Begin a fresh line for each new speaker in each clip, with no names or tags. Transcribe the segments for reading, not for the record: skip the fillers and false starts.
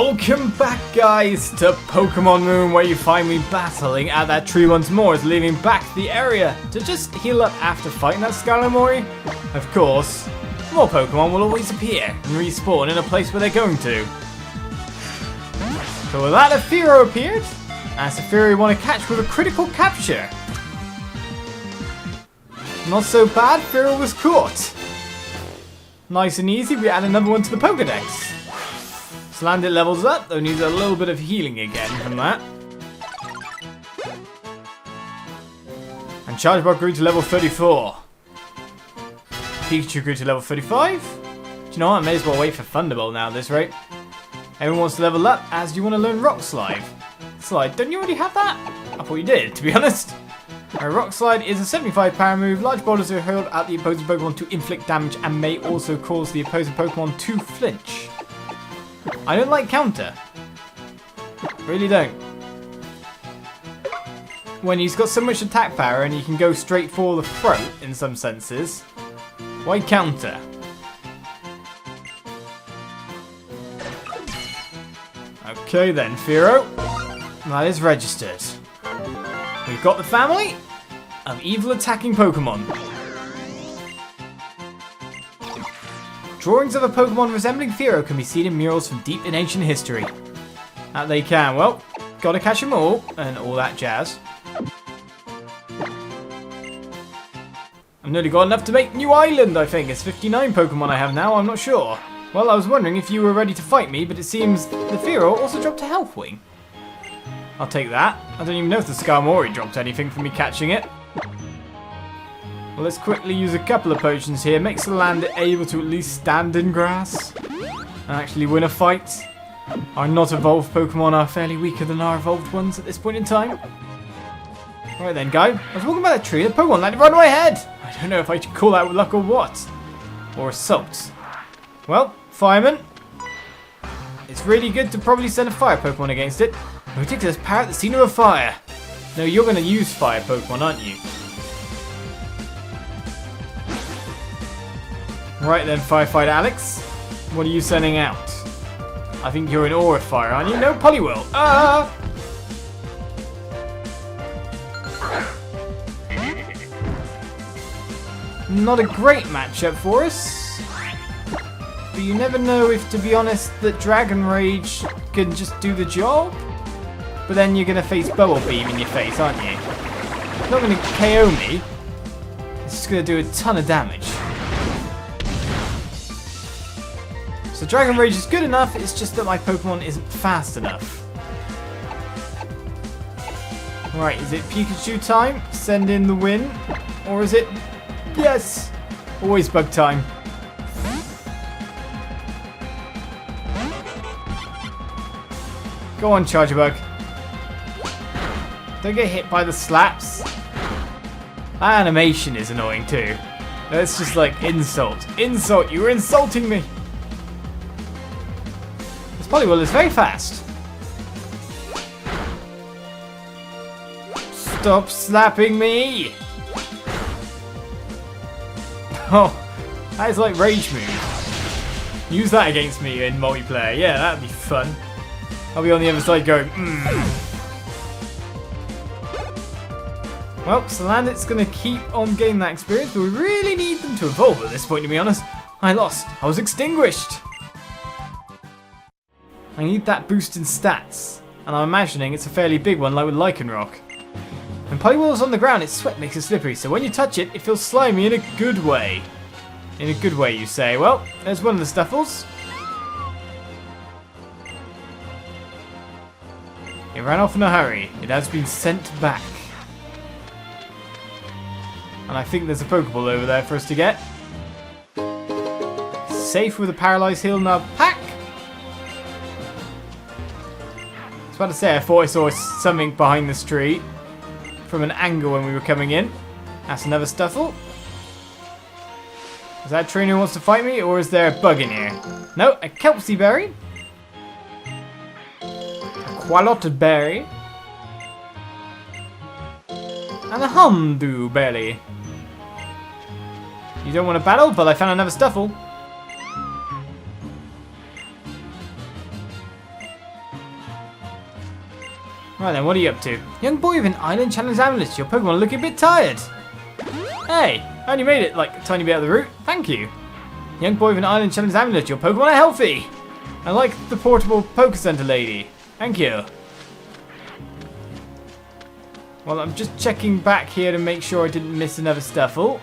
Welcome back, guys, to Pokemon Moon, where you find me battling at that tree once more, as leaving back the area to just heal up after fighting that Skarmory. Of course, more Pokemon will always appear and respawn in a place where they're going to. So with that, a Fearow appeared, and Saphira we want to catch with a critical capture. Not so bad, Fearow was caught. Nice and easy, we add another one to the Pokedex. Salandit levels up, though needs a little bit of healing again from that. And Chargebot grew to level 34. Pikachu grew to level 35. Do you know what? I may as well wait for Thunderbolt now at this rate. Everyone wants to level up, as you want to learn Rock Slide. Slide, don't you already have that? I thought you did, to be honest. Rock Slide is a 75 power move. Large boulders are hurled at the opposing Pokemon to inflict damage and may also cause the opposing Pokemon to flinch. I don't like counter. Really don't. When he's got so much attack power and he can go straight for the throat in some senses, why counter? Okay then, Fearow. That is registered. We've got the family of evil attacking Pokemon. Drawings of a Pokemon resembling Fearow can be seen in murals from deep in ancient history. That they can. Well, gotta catch them all, and all that jazz. I've nearly got enough to make New Island, I think. It's 59 Pokemon I have now, I'm not sure. Well, I was wondering if you were ready to fight me, but it seems the Fearow also dropped a Health Wing. I'll take that. I don't even know if the Skarmory dropped anything for me catching it. Well, let's quickly use a couple of potions here. Makes the land able to at least stand in grass and actually win a fight. Our not evolved Pokemon are fairly weaker than our evolved ones at this point in time. Right then, guy. I was walking by that tree and the Pokemon landed right on my head. I don't know if I should call that luck or what. Or assault. Well, Fireman. It's really good to probably send a fire Pokemon against it. A ridiculous power at the scene of a fire. No, you're going to use fire Pokemon, aren't you? Right then, Firefighter Alex. What are you sending out? I think you're in awe of fire, aren't you? No, Poliwhirl. Ah! Not a great matchup for us. But you never know if, to be honest, that Dragon Rage can just do the job. But then you're going to face Bubble Beam in your face, aren't you? It's not going to KO me. It's just going to do a ton of damage. So Dragon Rage is good enough, it's just that my Pokemon isn't fast enough. Right, is it Pikachu time? Send in the win? Or is it... Yes! Always bug time. Go on, Chargebug. Don't get hit by the slaps. That animation is annoying too. That's just like insult. Insult! You were insulting me! This Poliwhirl is very fast. Stop slapping me! Oh, that is like Rage move. Use that against me in multiplayer. Yeah, that'd be fun. I'll be on the other side going, Well, Salandit's going to keep on gaining that experience, but we really need them to evolve at this point, to be honest. I lost. I was extinguished. I need that boost in stats, and I'm imagining it's a fairly big one, like with Lycanroc. When Poliwhirl's on the ground, its sweat makes it slippery, so when you touch it, it feels slimy in a good way. In a good way, you say. Well, there's one of the Stuffles. It ran off in a hurry. It has been sent back. And I think there's a Pokeball over there for us to get. Safe with a Paralyzed Heal in our pack. I was about to say, I thought I saw something behind this tree from an angle when we were coming in. That's another Stuffle. Is that a trainer who wants to fight me, or is there a bug in here? No, a Kelpsy Berry. A Qualotted Berry. And a Humdu Berry. You don't want to battle, but I found another Stuffle. Right then, what are you up to? Young boy with an island challenge amulet. Your Pokemon are looking a bit tired. Hey, I only made it like a tiny bit of the route. Thank you. Young boy with an island challenge amulet. Your Pokemon are healthy. I like the portable Poke Center lady. Thank you. Well, I'm just checking back here to make sure I didn't miss another Stufful.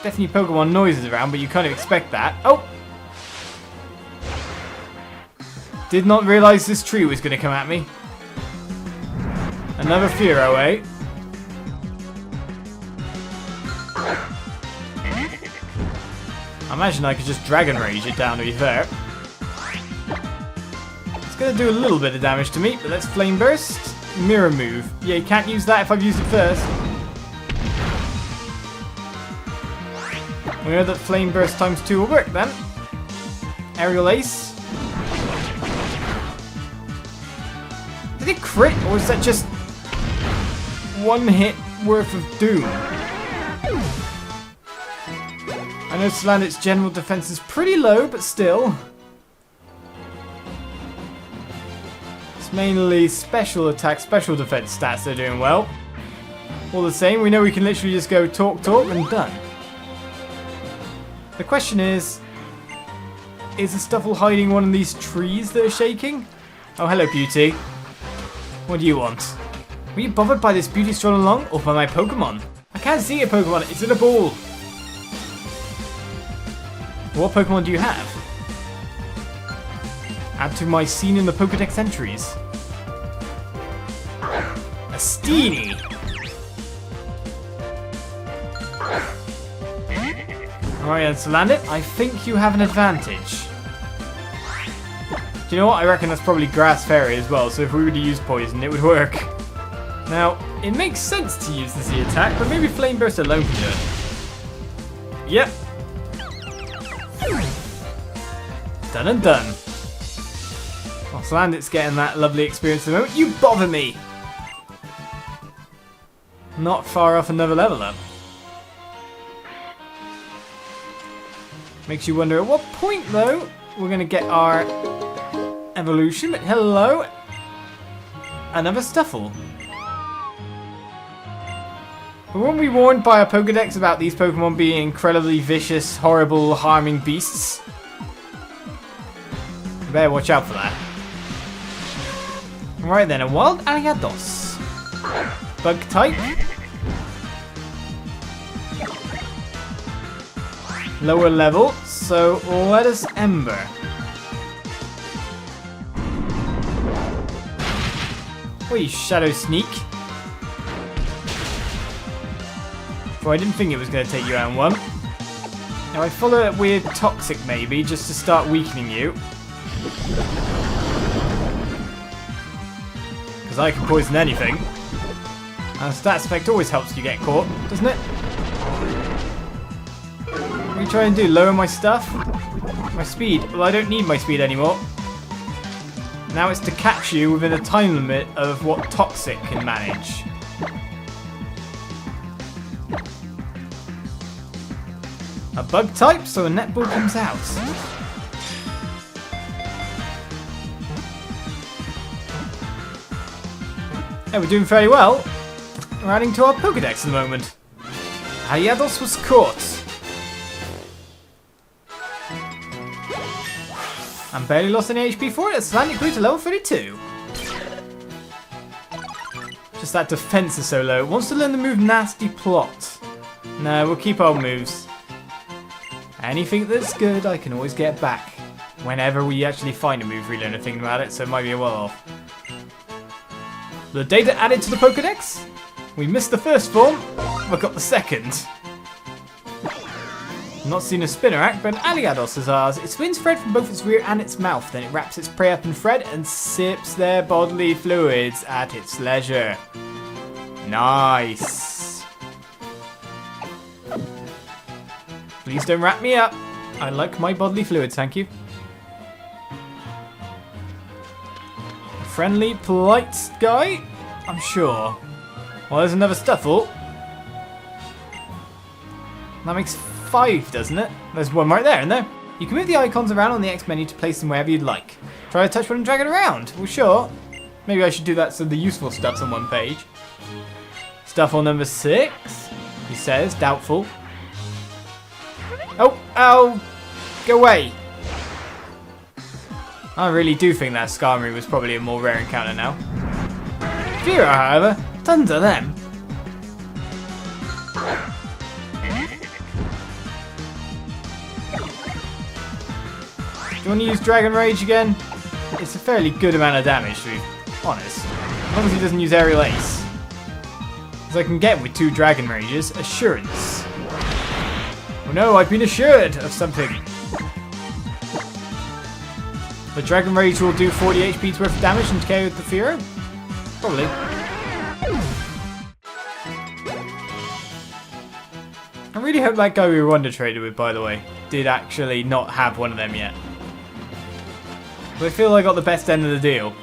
Definitely Pokemon noises around, but you kind of expect that. Oh! Did not realize this tree was going to come at me. Another Fearow, eh? I imagine I could just Dragon Rage it down, to be fair. It's going to do a little bit of damage to me, but let's Flame Burst. Mirror Move. Yeah, you can't use that if I've used it first. We know that Flame Burst times 2 will work then. Aerial Ace. Did it crit, or is that just one hit worth of doom? I know Salandit's general defense is pretty low, but still. It's mainly special attack, special defense stats they're doing well. All the same, we know we can literally just go talk, and done. The question is the Stufful hiding one of these trees that are shaking? Oh, hello, Beauty. What do you want? Were you bothered by this beauty strolling along, or by my Pokemon? I can't see a Pokemon, it's in a ball. What Pokemon do you have? Add to my scene in the Pokedex entries. A Steenie. Alright then, Salandit, I think you have an advantage. Do you know what? I reckon that's probably Grass Fairy as well, so if we were to use Poison, it would work. Now, it makes sense to use the Z attack, but maybe Flame Burst alone can do it. Yep. Done and done. Well, Salandit's getting that lovely experience at the moment. You bother me! Not far off another level up. Makes you wonder at what point, though, we're going to get our evolution. But hello! Another Stufful. But weren't we warned by our Pokedex about these Pokemon being incredibly vicious, horrible, harming beasts? Better watch out for that. Right then, a Wild Ariados. Bug type. Lower level, so let us Ember. Oh, you Shadow Sneak. Well, I didn't think it was going to take you out in one. Now I follow it with Toxic maybe, just to start weakening you. Because I can poison anything. And Stats Effect always helps you get caught, doesn't it? What are you trying to do? Lower my stuff? My speed? Well, I don't need my speed anymore. Now it's to catch you within a time limit of what Toxic can manage. A Bug type, so a Netball comes out. Hey, we're doing fairly well. We're adding to our Pokedex at the moment. Ariados was caught. I'm barely lost any HP for it. Slightly grew to level 32. Just that defense is so low. It wants to learn the move Nasty Plot. No, we'll keep our moves. Anything that's good, I can always get back. Whenever we actually find a move, really, and thinking about it, so it might be a well off. The data added to the Pokedex. We missed the first form, but got the second. Not seen a Spinarak, but an Ariados is ours. It spins thread from both its rear and its mouth, then it wraps its prey up in thread and sips their bodily fluids at its leisure. Nice. Please don't wrap me up. I like my bodily fluids, thank you. A friendly, polite guy? I'm sure. Well, there's another Stufful. That makes 5, doesn't it? There's one right there, isn't there? You can move the icons around on the X menu to place them wherever you'd like. Try to touch one and drag it around. Well, sure. Maybe I should do that so the useful stuff's on one page. Stufful number 6. He says, doubtful. Oh, ow! Go away! I really do think that Skarmory was probably a more rare encounter now. Fearow, however, tons of them. Do you want to use Dragon Rage again? It's a fairly good amount of damage, to be honest. As long as he doesn't use Aerial Ace. As I can get with 2 Dragon Rages, Assurance. Oh no, I've been assured of something. The Dragon Rage will do 40 HP's worth of damage and KO the Fearow? Probably. I really hope that guy we were Wonder Traded with, by the way, did actually not have one of them yet. But I feel I got the best end of the deal.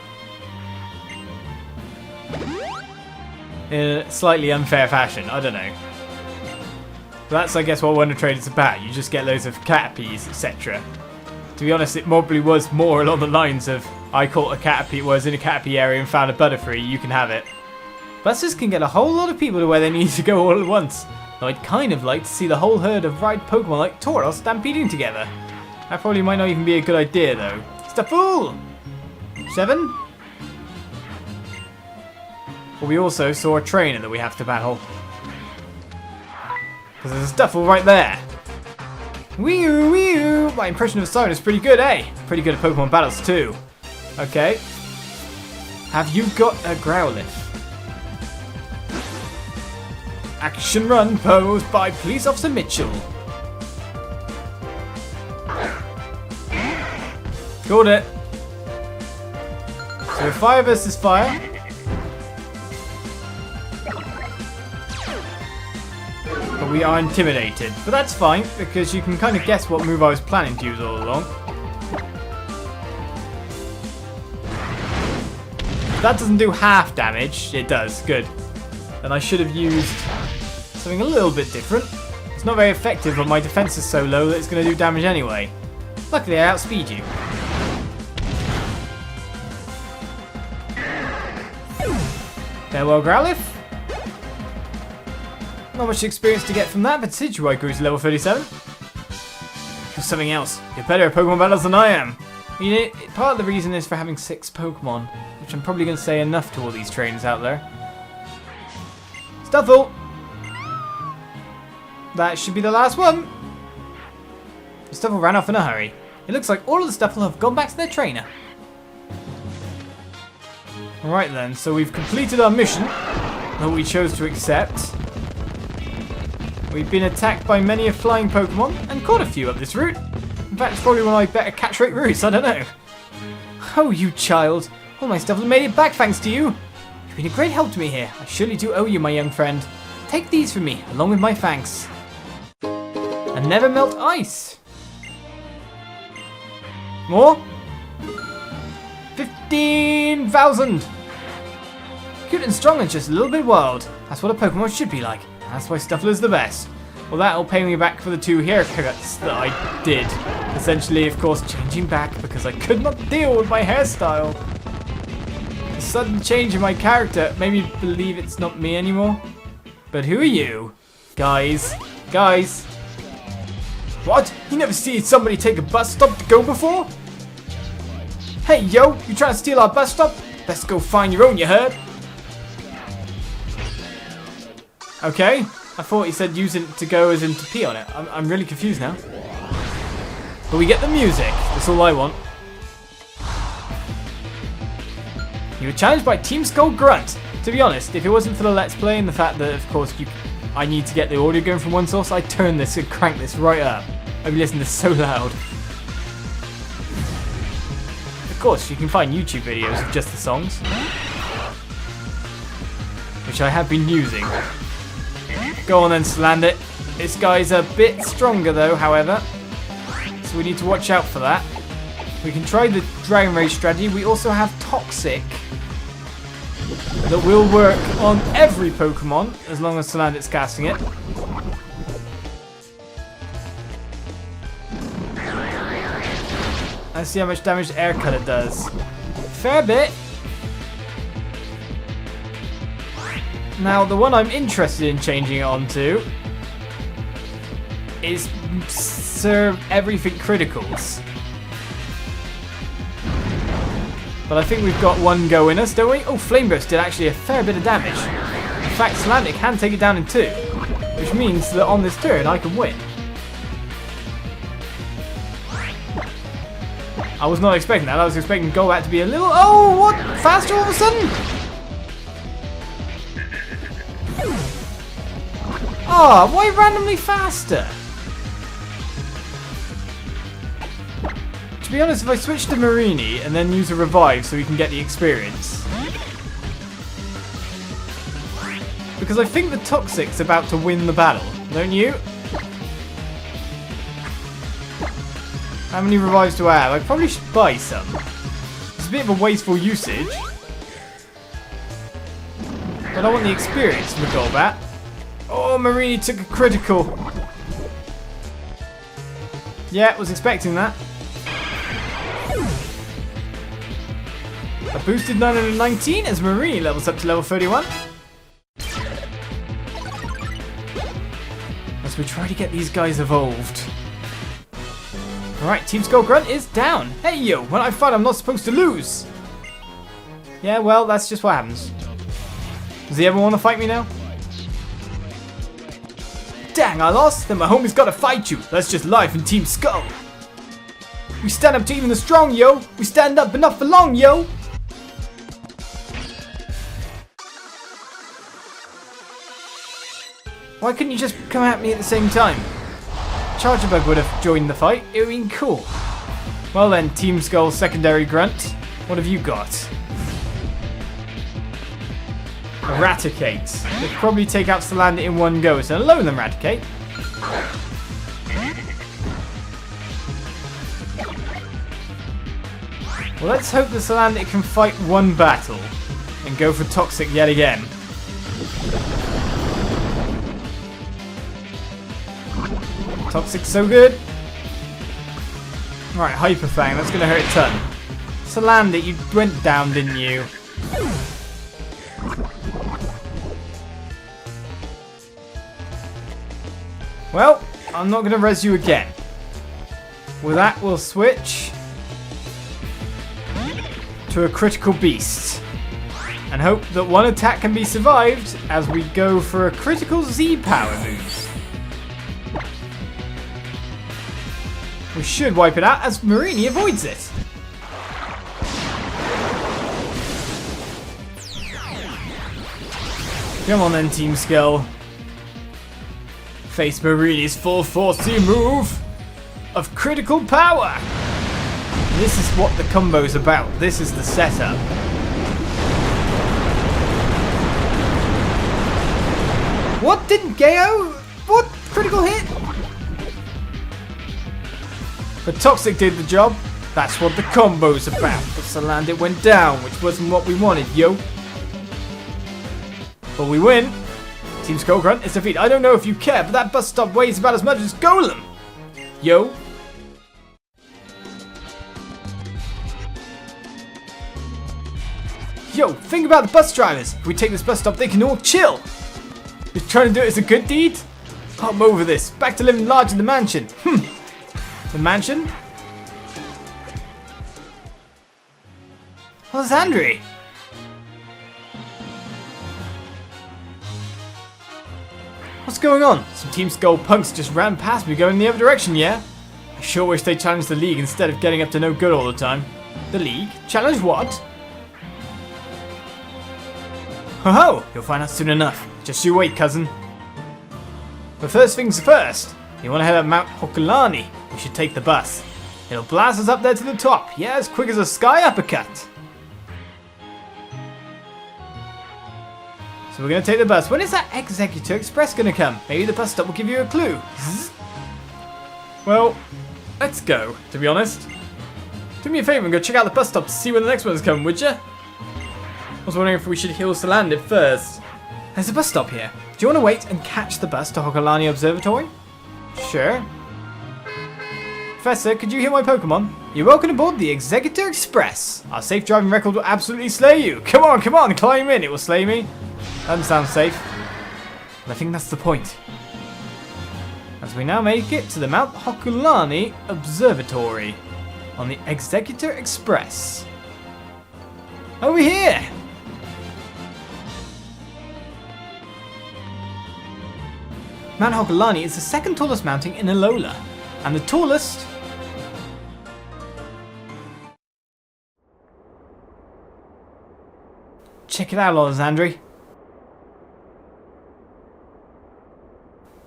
In a slightly unfair fashion, I don't know. But that's, I guess, what Wonder Trade is about. You just get loads of Caterpies, etc. To be honest, it probably was more along the lines of I caught a Caterpie, was in a Caterpie area and found a Butterfree, you can have it. Busters can get a whole lot of people to where they need to go all at once. Though I'd kind of like to see the whole herd of ride Pokemon like Tauros stampeding together. That probably might not even be a good idea though. Stufful! 7? But we also saw a trainer that we have to battle. Because there's a Stufful right there. Wee-oo, wee-oo! My impression of Siren is pretty good, eh? Pretty good at Pokemon battles too. Okay. Have you got a Growlithe? Action run posed by Police Officer Mitchell. Got it. So fire versus fire. But we are intimidated. But that's fine, because you can kind of guess what move I was planning to use all along. That doesn't do half damage. It does. Good. Then I should have used something a little bit different. It's not very effective, but my defense is so low that it's going to do damage anyway. Luckily, I outspeed you. Farewell, Growlithe. Not much experience to get from that, but Sidgewai grew to level 37. Or something else. You're better at Pokemon battles than I am. You know, part of the reason is for having 6 Pokemon, which I'm probably going to say enough to all these trainers out there. Stufful! That should be the last one. The Stufful ran off in a hurry. It looks like all of the Stufful have gone back to their trainer. Alright then, so we've completed our mission that we chose to accept. We've been attacked by many a flying Pokemon and caught a few up this route. In fact, it's probably one of my better catch rate routes, I don't know. Oh, you child. All my Stufful made it back thanks to you. You've been a great help to me here. I surely do owe you, my young friend. Take these from me, along with my thanks. And never melt ice. More? 15,000! Cute and strong and just a little bit wild. That's what a Pokemon should be like. That's why Stufful is the best. Well, that'll pay me back for the 2 haircuts that I did. Essentially, of course, changing back because I could not deal with my hairstyle. The sudden change in my character made me believe it's not me anymore. But who are you? Guys. Guys. What? You never seen somebody take a bus stop to go before? Hey, yo, you trying to steal our bus stop? Best go find your own, you heard? Okay, I thought he said use it to go as in to pee on it. I'm really confused now. But we get the music. That's all I want. You were challenged by Team Skull Grunt. To be honest, if it wasn't for the Let's Play and the fact that, of course, I need to get the audio going from one source, I'd turn this and crank this right up. I'd be listening to this so loud. Of course, you can find YouTube videos of just the songs, which I have been using. Go on then, Slandit. This guy's a bit stronger though, however, so we need to watch out for that. We can try the Dragon Rage strategy. We also have Toxic that will work on every Pokemon as long as Slandit's casting it. Let's see how much damage air cutter does. Fair bit. Now, the one I'm interested in changing it onto is serve everything criticals. But I think we've got one go in us, don't we? Oh, Flame Burst did actually a fair bit of damage. In fact, Salandit can take it down in 2, which means that on this turn I can win. I was not expecting that. I was expecting Golbat to be a little... Oh, what? Faster all of a sudden? Ah, why randomly faster? To be honest, if I switch to Marini and then use a revive so we can get the experience. Because I think the Toxic's about to win the battle, don't you? How many revives do I have? I probably should buy some. It's a bit of a wasteful usage. But I want the experience from the Golbat. Oh, Marini took a critical. Yeah, was expecting that. A boosted 919 as Marini levels up to level 31. As we try to get these guys evolved. Alright, Team Skull Grunt is down. Hey yo, when I fight I'm not supposed to lose. Yeah, well, that's just what happens. Does he ever want to fight me now? Dang, I lost? Then my homie's gotta fight you. That's just life in Team Skull. We stand up to even the strong, yo. We stand up but not for long, yo. Why couldn't you just come at me at the same time? Charger Bug would have joined the fight. It would have been cool. Well then, Team Skull Secondary Grunt. What have you got? Eradicate. They'll probably take out Salandit in one go. So alone than Eradicate. Well, let's hope the Salandit can fight one battle and go for Toxic yet again. Toxic's so good. Right, Hyper Fang, that's going to hurt a ton. Salandit, you went down, didn't you? Well, I'm not going to res you again. With that, we'll switch to a critical beast. And hope that one attack can be survived as we go for a critical Z-Power move. We should wipe it out as Marini avoids it. Come on then, Team Skull. Face Marini's full force Z move of critical power. This is what the combo's about. This is the setup. What didn't Geo? What critical hit? But Toxic did the job. That's what the combo's about. But Salandit went down, which wasn't what we wanted, yo. But we win. Team Skull Grunt is defeated. I don't know if you care, but that bus stop weighs about as much as Golem. Yo. Yo, think about the bus drivers. If we take this bus stop, they can all chill. You're trying to do it as a good deed? I'm over this. Back to living large in the mansion. The mansion? Olizandri! What's going on? Some Team Skull punks just ran past me going in the other direction, yeah? I sure wish they challenged the League instead of getting up to no good all the time. The League? Challenge what? Ho ho! You'll find out soon enough. Just you wait, cousin. But first things first. You want to head up Mount Hokulani? We should take the bus. It'll blast us up there to the top. Yeah, as quick as a sky uppercut. So we're going to take the bus. When is that Exeggutor Express going to come? Maybe the bus stop will give you a clue. Well, let's go, to be honest. Do me a favour and go check out the bus stop to see when the next one's coming, would you? I was wondering if we should heal Salandit first. There's a bus stop here. Do you want to wait and catch the bus to Hokulani Observatory? Sure. Professor, could you hear my Pokemon? You're welcome aboard the Exeggutor Express. Our safe driving record will absolutely slay you. Come on, climb in. It will slay me. Doesn't sound safe. But I think that's the point. As we now make it to the Mount Hokulani Observatory on the Exeggutor Express. Over here! Mount Hokulani is the second tallest mountain in Alola, and the tallest... Check it out, Olizandri.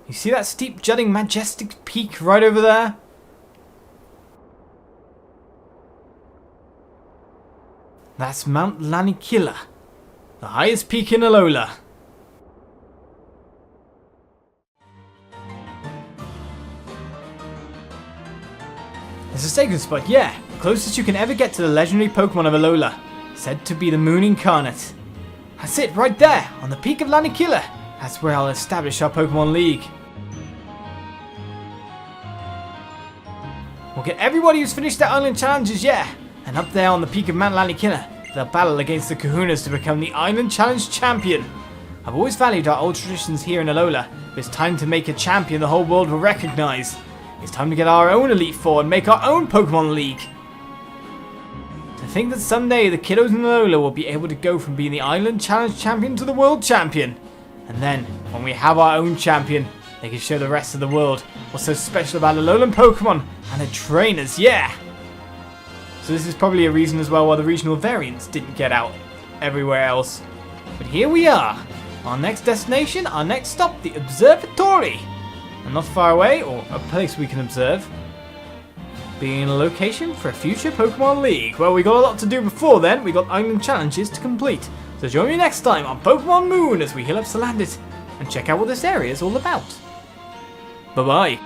You see that steep, jutting, majestic peak right over there? That's Mount Lanakila, the highest peak in Alola. It's a sacred spot, yeah. The closest you can ever get to the legendary Pokemon of Alola, said to be the Moon Incarnate. That's it, right there, on the peak of Lanakila. That's where I'll establish our Pokemon League. We'll get everybody who's finished their island challenges, yeah. And up there on the peak of Mount Lanakila, they'll battle against the Kahunas to become the Island Challenge Champion. I've always valued our old traditions here in Alola, but it's time to make a champion the whole world will recognize. It's time to get our own Elite Four and make our own Pokemon League. To think that someday the kiddos in Alola will be able to go from being the Island Challenge Champion to the World Champion. And then, when we have our own champion, they can show the rest of the world what's so special about Alolan Pokemon and their trainers, yeah! So this is probably a reason as well why the regional variants didn't get out everywhere else. But here we are. Our next destination, our next stop, the Observatory. And not far away, or a place we can observe, being a location for a future Pokemon League. Well, we got a lot to do before then. We got island challenges to complete. So join me next time on Pokemon Moon as we heal up Salandit and check out what this area is all about. Bye-bye.